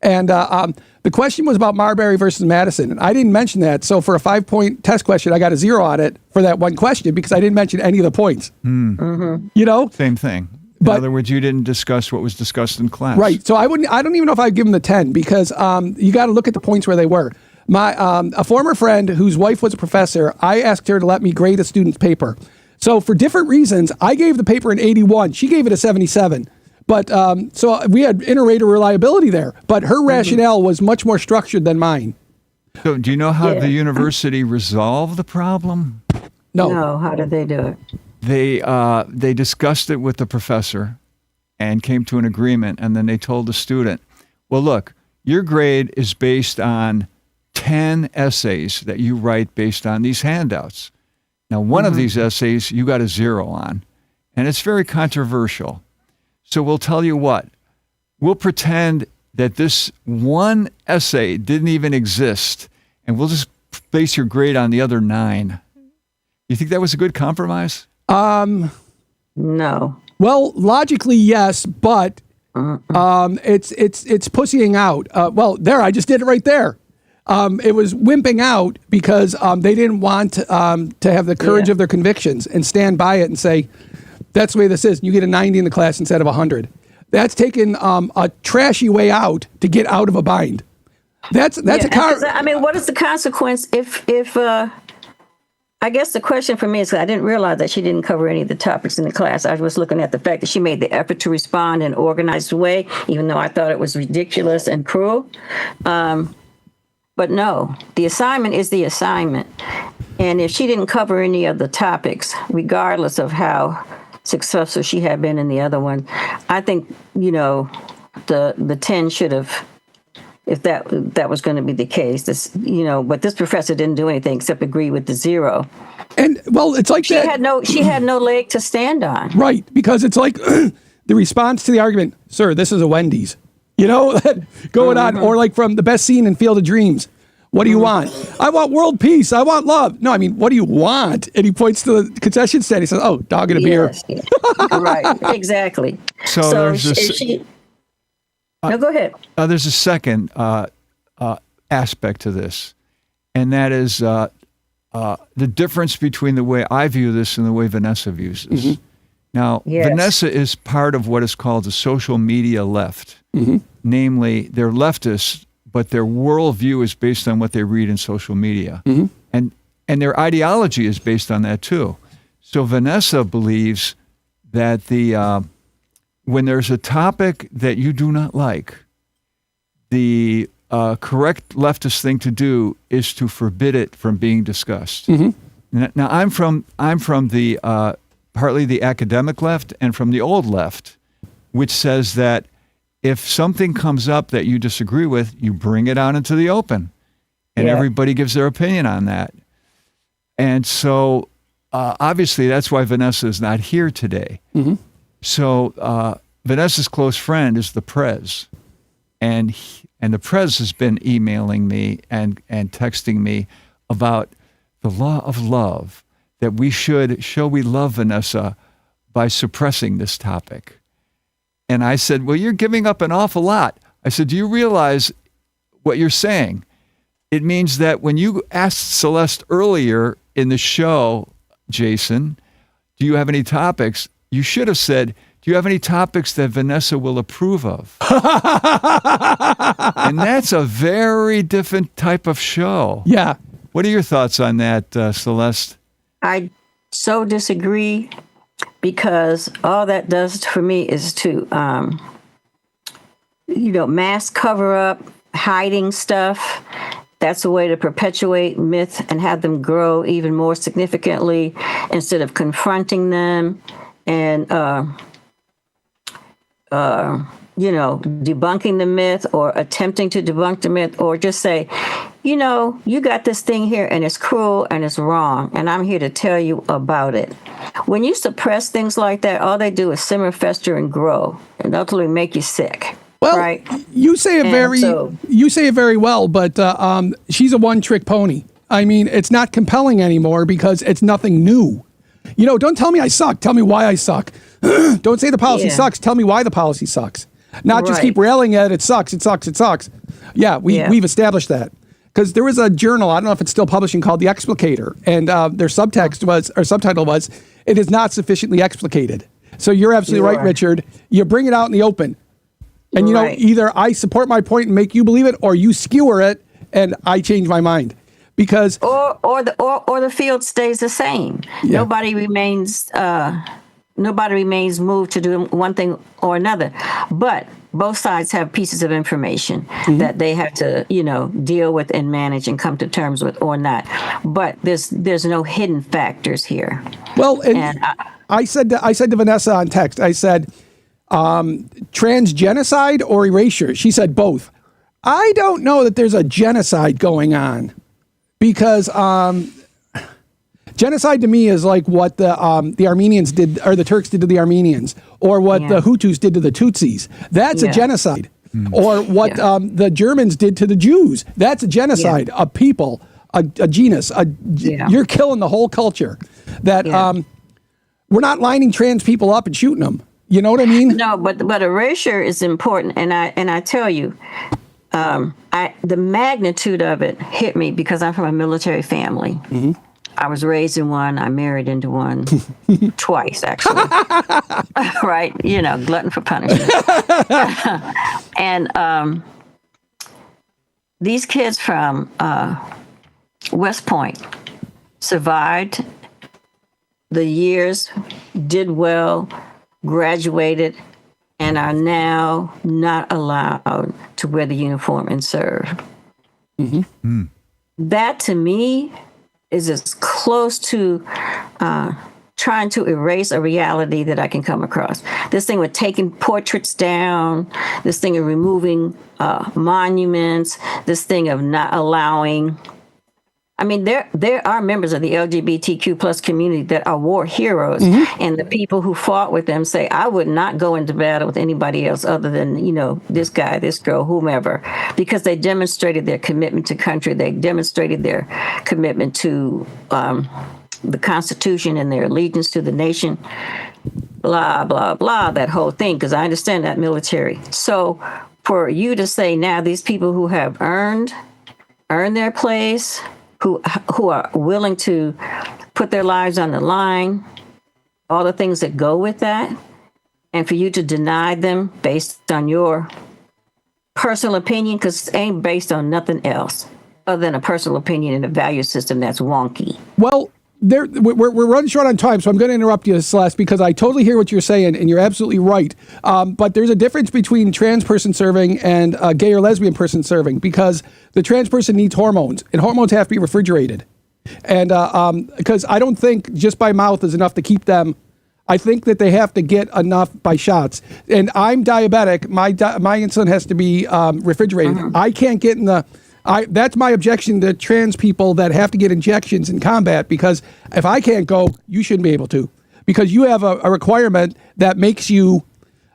And the question was about Marbury versus Madison. And I didn't mention that. So for a 5-point test question, I got a 0 on it for that one question because I didn't mention any of the points. Same thing. In But other words, you didn't discuss what was discussed in class. right. So I don't even know if I'd give them the 10 because you got to look at the points where they were. My a former friend whose wife was a professor, I asked her to let me grade a student's paper. So for different reasons, I gave the paper an 81. She gave it a 77. But so we had inter-rater reliability there. But her rationale was much more structured than mine. So do you know how Yeah. the university resolved the problem? No, how did they do it? They discussed it with the professor and came to an agreement, and then they told the student, well, look, your grade is based on 10 essays that you write based on these handouts. Now, one of these essays you got a 0 on, and it's very controversial. So we'll tell you what, we'll pretend that this one essay didn't even exist, and we'll just base your grade on the other 9. You think that was a good compromise? No. Well, logically, yes, but it's pussying out. Well, there, I just did it right there. It was wimping out because they didn't want to have the courage Yeah. of their convictions and stand by it and say, that's the way this is. You get a 90 in the class instead of 100. That's taken a trashy way out to get out of a bind. That's Yeah, a car. I mean, what is the consequence if I guess the question for me is I didn't realize that she didn't cover any of the topics in the class. I was looking at the fact that she made the effort to respond in an organized way, even though I thought it was ridiculous and cruel. But no, the assignment is the assignment. And if she didn't cover any of the topics, regardless of how successful she had been in the other one, I think, the 10 should have, if that was going to be the case, but this professor didn't do anything except agree with the 0. And well, it's like She that. had no leg to stand on. Right, because it's like the response to the argument, sir, this is a Wendy's. Going on. Or like from the best scene in Field of Dreams. What do you want? I want world peace. I want love. No, I mean, what do you want? And he points to the concession stand. He says, oh, dog and a beer. Yes, yeah. Right, exactly. So there's this- no, go ahead. There's a second aspect to this, and that is the difference between the way I view this and the way Vanessa views this. Now, Yes. Vanessa is part of what is called the social media left. Namely, they're leftists, but their worldview is based on what they read in social media. And their ideology is based on that too. So Vanessa believes that when there's a topic that you do not like, the correct leftist thing to do is to forbid it from being discussed. Now, I'm from the partly the academic left and from the old left, which says that if something comes up that you disagree with, you bring it out into the open, and Yeah. everybody gives their opinion on that. And so, obviously, that's why Vanessa is not here today. So, Vanessa's close friend is the Prez, and the Prez has been emailing me and texting me about the law of love, that we should show we love Vanessa by suppressing this topic. And I said, well, you're giving up an awful lot. I said, do you realize what you're saying? It means that when you asked Celeste earlier in the show, Jason, do you have any topics? You should have said, do you have any topics that Vanessa will approve of? And that's a very different type of show. Yeah. What are your thoughts on that, Celeste? I so disagree because all that does for me is to, mass cover up, hiding stuff. That's a way to perpetuate myth and have them grow even more significantly instead of confronting them and, debunking the myth or attempting to debunk the myth, or just say, you got this thing here and it's cruel and it's wrong, and I'm here to tell you about it. When you suppress things like that, all they do is simmer, fester, and grow, and ultimately make you sick. Well, right? you say it very well, but she's a one-trick pony. I mean, it's not compelling anymore because it's nothing new. Don't tell me I suck. Tell me why I suck. Don't say the policy Yeah. sucks. Tell me why the policy sucks. Not just Right. keep railing at it. It sucks. It sucks. It sucks. Yeah, we've established that. Because there was a journal, I don't know if it's still publishing, called The Explicator. And their subtitle was, it is not sufficiently explicated. So you're absolutely You right, are. Richard. You bring it out in the open. And, you know, Right. either I support my point and make you believe it, or you skewer it and I change my mind. Because, Or the field stays the same. Yeah. Nobody remains moved to do one thing or another. But both sides have pieces of information that they have to, deal with and manage and come to terms with or not. But there's no hidden factors here. well, and And I said to Vanessa on text, I said, transgenocide or erasure? She said both. I don't know that there's a genocide going on, because genocide to me is like what the Armenians did, or the Turks did to the Armenians, or what the Hutus did to the Tutsis. That's a Yeah. genocide. Or what the Germans did to the Jews. That's a genocide. A people, a genus. You're killing the whole culture. That we're not lining trans people up and shooting them. You know what I mean? No, but erasure is important, and I tell you, the magnitude of it hit me because I'm from a military family. Mm-hmm. I was raised in one. I married into one twice, actually. Right? Glutton for punishment. And these kids from West Point survived the years, did well, graduated, and are now not allowed to wear the uniform and serve. That, to me, is as close to trying to erase a reality that I can come across. This thing with taking portraits down, this thing of removing monuments, this thing of not allowing. I mean, there are members of the LGBTQ plus community that are war heroes, and the people who fought with them say, I would not go into battle with anybody else other than, this guy, this girl, whomever, because they demonstrated their commitment to country. They demonstrated their commitment to the Constitution and their allegiance to the nation, blah, blah, blah, that whole thing, because I understand that military. So for you to say now these people who have earned their place, who are willing to put their lives on the line, all the things that go with that, and for you to deny them based on your personal opinion, because it ain't based on nothing else other than a personal opinion and a value system that's wonky. Well, we're running short on time, so I'm going to interrupt you, Celeste, because I totally hear what you're saying, and you're absolutely right. But there's a difference between trans person serving and a gay or lesbian person serving, because the trans person needs hormones, and hormones have to be refrigerated. And because I don't think just by mouth is enough to keep them. I think that they have to get enough by shots. And I'm diabetic. My insulin has to be refrigerated. I can't get in the... that's my objection to trans people that have to get injections in combat, because if I can't go, you shouldn't be able to, because you have a requirement that makes you,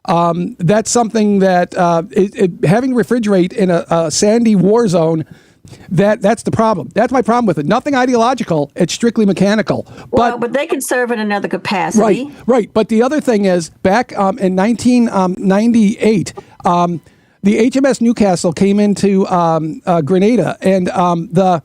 that's something that having to refrigerate in a sandy war zone, that's the problem. That's my problem with it. Nothing ideological. It's strictly mechanical. But they can serve in another capacity. Right. But the other thing is, back in 1998, the HMS Newcastle came into Grenada, and the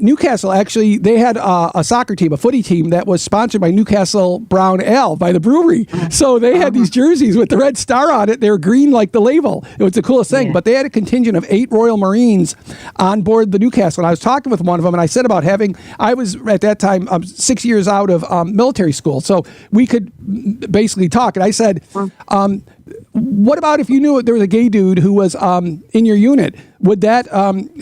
Newcastle, actually, they had a soccer team, a footy team that was sponsored by Newcastle Brown Ale by the brewery. So they had these jerseys with the red star on it. They were green like the label. It was the coolest thing. Yeah. But they had a contingent of 8 Royal Marines on board the Newcastle. And I was talking with one of them, and I said about I was at that time 6 years out of military school. So we could basically talk. And I said, what about if you knew there was a gay dude who was in your unit? Would that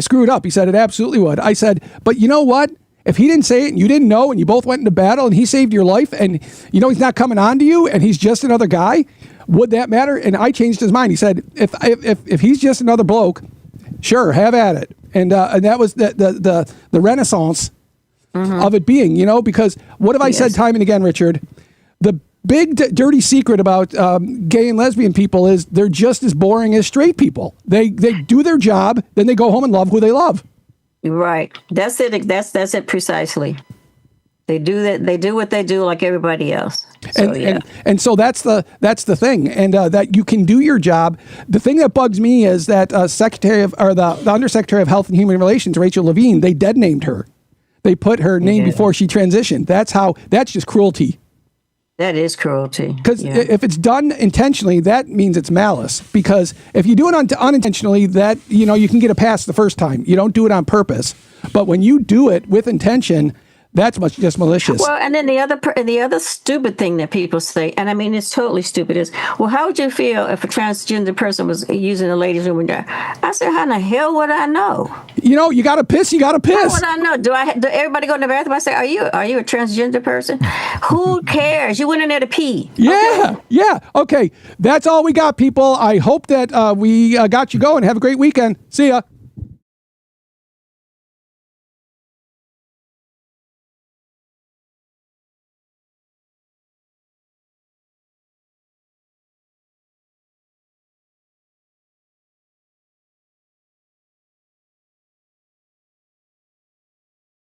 screw it up? He said, it absolutely would. I said, but you know what? If he didn't say it and you didn't know, and you both went into battle and he saved your life, and he's not coming on to you and he's just another guy, would that matter? And I changed his mind. He said, if he's just another bloke, sure, have at it. And that was the renaissance of it being, because what have I said time and again, Richard? The big dirty secret about gay and lesbian people is they're just as boring as straight people. They do their job, then they go home and love who they love. Right. That's it. That's it precisely. They do that. They do what they do like everybody else. So, and so that's the thing, and that you can do your job. The thing that bugs me is that the Undersecretary of Health and Human Relations, Rachel Levine, they dead named her. They put her name before she transitioned. That's just cruelty. That is cruelty. Because Yeah. if it's done intentionally, that means it's malice. Because if you do it unintentionally, that you can get a pass the first time. You don't do it on purpose. But when you do it with intention, that's just malicious. Well, and then the other stupid thing that people say, and I mean it's totally stupid, is, well, how would you feel if a transgender person was using a ladies' room? I said, how in the hell would I know? You got to piss. You got to How piss. would I know? Do everybody go in the bathroom? I say, are you a transgender person? Who cares? You went in there to pee. Yeah, yeah. Okay, that's all we got, people. I hope that we got you going. Have a great weekend. See ya.